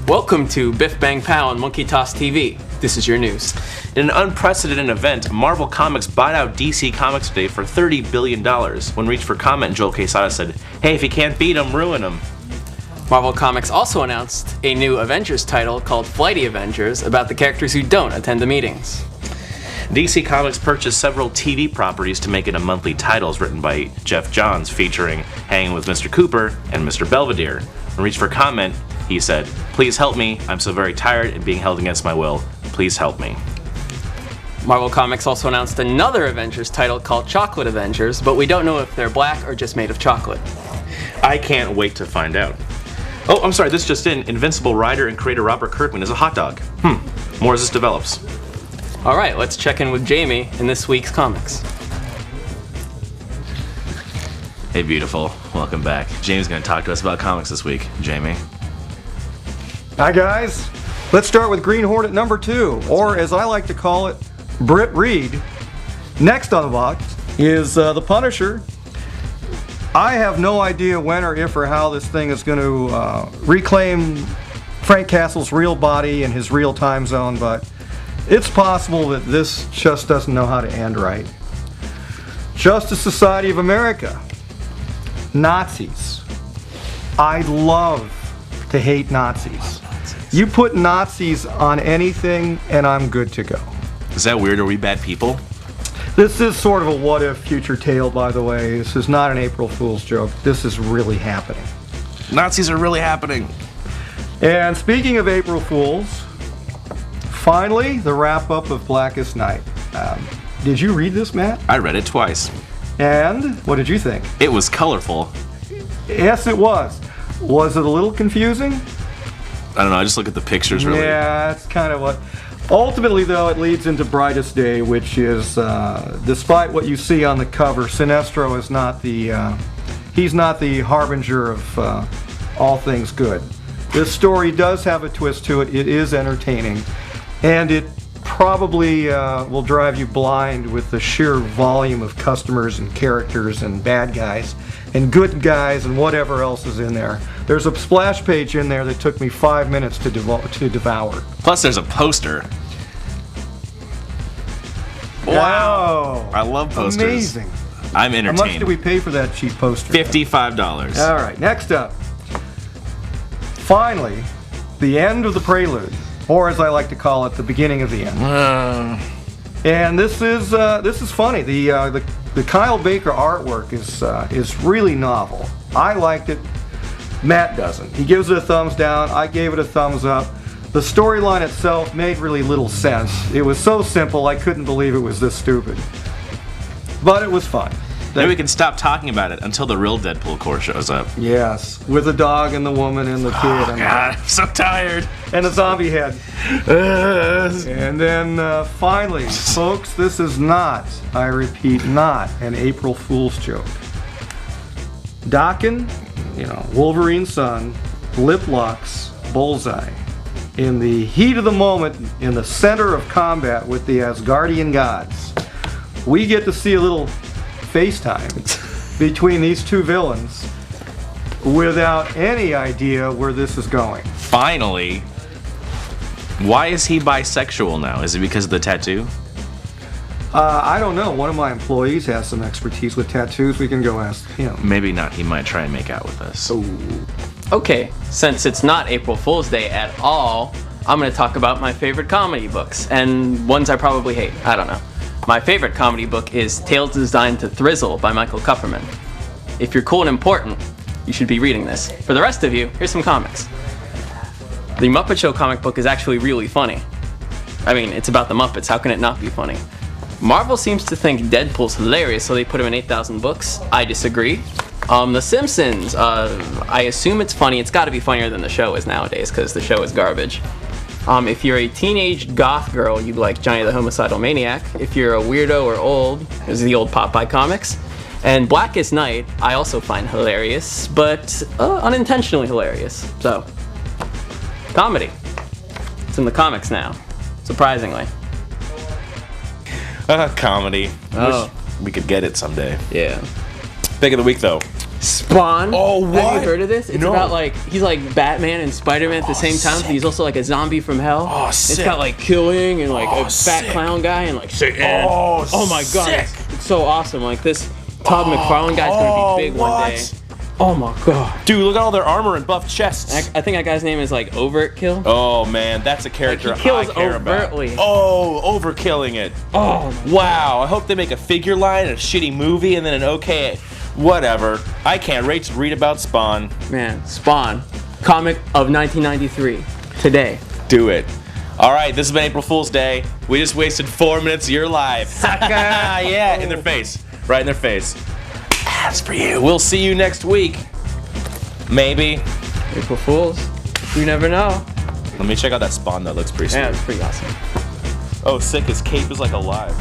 Welcome to Biff Bang Pow on MonkeyTossTV. This is your news. In an unprecedented event, Marvel Comics bought out DC Comics today for $30 billion. When reached for comment, Joel Quesada said, "Hey, if you can't beat them, ruin them." Marvel Comics also announced a new Avengers title called Flighty Avengers about the characters who don't attend the meetings. DC Comics purchased several TV properties to make it a monthly titles written by Jeff Johns featuring Hanging with Mr. Cooper and Mr. Belvedere. When reached for comment, he said, "Please help me. I'm so very tired and being held against my will. Please help me." Marvel Comics also announced another Avengers title called Chocolate Avengers, but we don't know if they're black or just made of chocolate. I can't wait to find out. Oh, I'm sorry, this just in. Invincible writer and creator Robert Kirkman is a hot dog. More as this develops. Alright, let's check in with Jamie in this week's comics. Hey, beautiful. Welcome back. Jamie's going to talk to us about comics this week. Jamie. Hi, guys. Let's start with Green Hornet number 2, or as I like to call it, Britt Reed. Next on the box is The Punisher. I have no idea when or if or how this thing is going to reclaim Frank Castle's real body and his real time zone, but it's possible that this just doesn't know how to end right. Justice Society of America. Nazis. I love to hate Nazis. You put Nazis on anything and I'm good to go. Is that weird? Are we bad people? This is sort of a what-if future tale, by the way. This is not an April Fool's joke. This is really happening. Nazis are really happening. And speaking of April Fools, finally, the wrap-up of Blackest Night. Did you read this, Matt? I read it twice. And what did you think? It was colorful. Yes, it was. Was it a little confusing? I don't know, I just look at the pictures really. Yeah, that's kind of what... Ultimately, though, it leads into Brightest Day, which is, despite what you see on the cover, Sinestro is not the... he's not the harbinger of all things good. This story does have a twist to it. It is entertaining. And it probably will drive you blind with the sheer volume of customers and characters and bad guys and good guys and whatever else is in there. There's a splash page in there that took me 5 minutes to devour. Plus there's a poster. Wow! I love posters. Amazing. I'm entertained. How much did we pay for that cheap poster? $55. All right, next up. Finally, the end of the prelude, or as I like to call it, the beginning of the end. And this is funny. The Kyle Baker artwork is really novel. I liked it. Matt doesn't. He gives it a thumbs down. I gave it a thumbs up. The storyline itself made really little sense. It was so simple, I couldn't believe it was this stupid. But it was fun. Maybe we can stop talking about it until the real Deadpool core shows up. Yes, with the dog and the woman and the kid. Oh, God, I'm so tired. And the zombie head. And then finally, folks, this is not, I repeat, not an April Fool's joke. Daken, Wolverine's son, lip locks Bullseye. In the heat of the moment, in the center of combat with the Asgardian gods, we get to see a little FaceTime between these two villains without any idea where this is going. Finally. Why is he bisexual now? Is it because of the tattoo? I don't know. One of my employees has some expertise with tattoos. We can go ask him. Maybe not. He might try and make out with us. Okay, since it's not April Fool's Day at all, I'm going to talk about my favorite comedy books, and ones I probably hate. I don't know. My favorite comedy book is Tales Designed to Thrizzle by Michael Kupperman. If you're cool and important, you should be reading this. For the rest of you, here's some comics. The Muppet Show comic book is actually really funny. I mean, it's about the Muppets. How can it not be funny? Marvel seems to think Deadpool's hilarious, so they put him in 8,000 books. I disagree. The Simpsons, I assume it's funny. It's got to be funnier than the show is nowadays, because the show is garbage. If you're a teenage goth girl, you like Johnny the Homicidal Maniac. If you're a weirdo or old, there's the old Popeye comics. And Blackest Night, I also find hilarious, but unintentionally hilarious. So, comedy. It's in the comics now, surprisingly. Comedy. Oh. Wish we could get it someday. Yeah. Pick of the week, though. Spawn. Oh, Have what? you heard of this? It's No. about like he's like Batman and Spider-Man at the same time. But he's also like a zombie from hell. Oh, It's sick. got like killing and like a fat sick. clown guy and like Satan. Oh, Oh my god, sick. it's so awesome. Like this Todd McFarlane guy's gonna be big one day. Oh my god. Dude, look at all their armor and buff chests. I think that guy's name is like Overkill. Oh man, that's a character Like, he kills I care overtly. about. Oh, overkilling it. Oh my Wow, I hope they make a figure line, a shitty movie, and then an okay, whatever. I can't wait to read about Spawn. man, Spawn, comic of 1993. Today. Do it. All right, this has been April Fool's Day. We just wasted 4 minutes of your life. Yeah, in their face. Right in their face. That's for you. We'll see you next week. Maybe. April Fools. You never know. Let me check out that Spawn. That looks pretty sweet. Yeah, it's pretty awesome. Oh, sick. His cape is like alive.